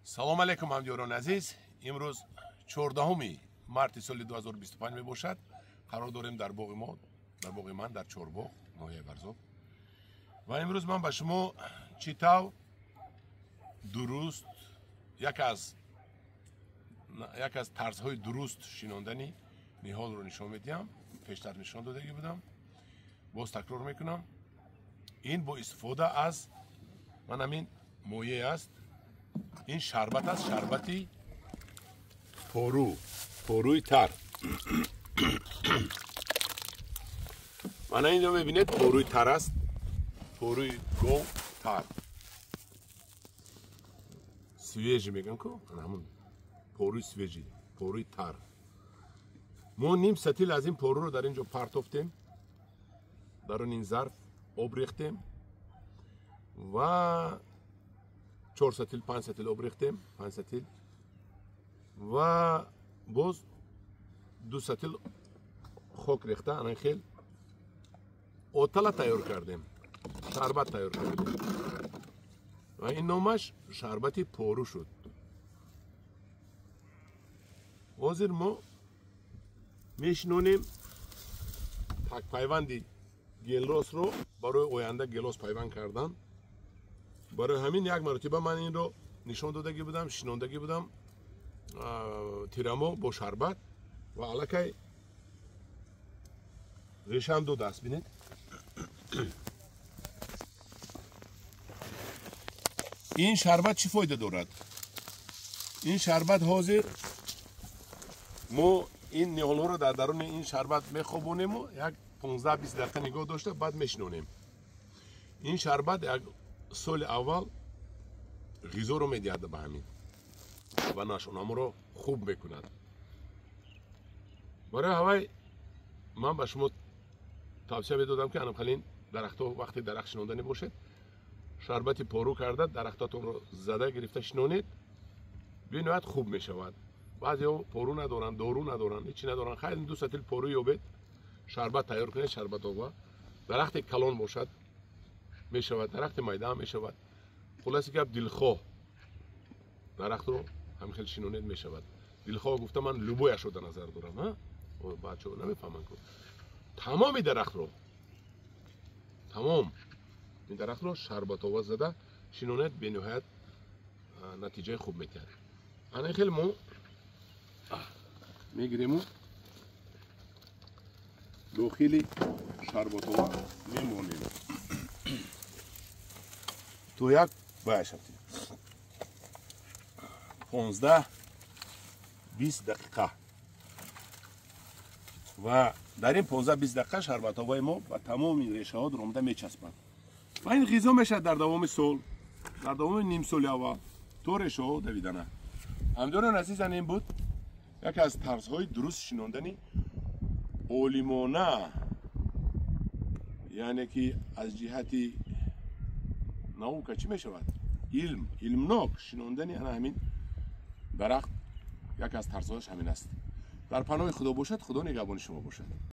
салом алейкум ҳамҷоёрони азиз. имрӯз 14 марти соли 2025 мебошад. қарор дорем дар боғи мо, дар боғи ман дар Чорбоғ, ноҳияи Барзоб. ва имрӯз ман ба шумо чӣ тав дуруст як аз тарзҳои дуруст шинондани ниҳолро нишон медиҳам. пештар нишон додагӣ будам, боз такрор мекунам. ин бо истифода аз ман ҳамин моеъ аст. ин шарбат аст, шарбати поруи тар. мана инҷо мебинед, поруи тар аст, поруи гов тар. свежи мегӯям ку, ҳамун поруи свежи, поруи тар. мо ним сатил аз ин поруро дар инҷо партофтем, дар он ин зарф об рехтем ва 4 сатил 5 сатил об рехтем, 5 сатил ва боз 2 сатил хок рехта, анан хел отала тайёр кардем, шарбат тайёр кардем ва ин номаш шарбати пору шуд. ҳозир мо мешинонем такпайванди гелосро барои оянда гелос пайванд кардан. барои ҳамин як маротиба ман инро нишон додагӣ будам, шинондагӣ будам, тирамо бо шарбат ва аллакай решаам додааст. бинед, ин шарбат чӣ фоида дорад? ин шарбат ҳозир мо ин ниҳолҳоро дар даруни ин шарбат мехобонему, як 15-20 дақиқа нигоҳ дошта баъд мешинонем. ин шарбат як соли аввал ғизоро медиҳад ба ҳамин ва нашонаморо хуб мекунад. барои ҳавай ман ба шумо тавсия медодам ки анамхалин дарахтҳо вақте дарахт шинонданӣ бошед, шарбати пору карда дарахтатонро зада гирифта шинонед, бинояд хуб мешавад. баъзеҳо пору надоранд, дору надоранд, ҳечӣ надоранд, хайли 2 сатил пору ёбед, шарбат тайёр кунед, шарбатова дарахти калон бошад мешавад, дарахти майда ҳам мешавад. хулоси гап дилхоҳ дарахтро ҳамин хел шинонед мешавад. дилхоҳ гуфта ман любояшро дар назар дорам, бачаҳо намефаҳманд ку тамоми дарахтро, тамом ин дарахтро шарбатова зада шинонед, бениҳоят натиҷаи хуб метиҳад. ҳамин хел мо мегирему дохили шарбатова мемонем то як баашавтем 15-20 дақиқа ва дар ин 15-20 дақиқа шарбатоваи мо ба тамоми решаҳо дуромада мечаспад ва ин ғизо мешавад дар давоми сол, дар давоми ним соли аввал то решаҳо давидана. ҳамҷоёрони азизан, ин буд яке аз тарзҳои дуруст шинондани олимона, яъне ки аз ҷиҳати наука чӣ мешавад, илмнок шинондани ана ҳамин дарахт яке аз тарзҳояш ҳамин аст. дар паноҳи худо бошад. худо нигаҳбони шумо бошад.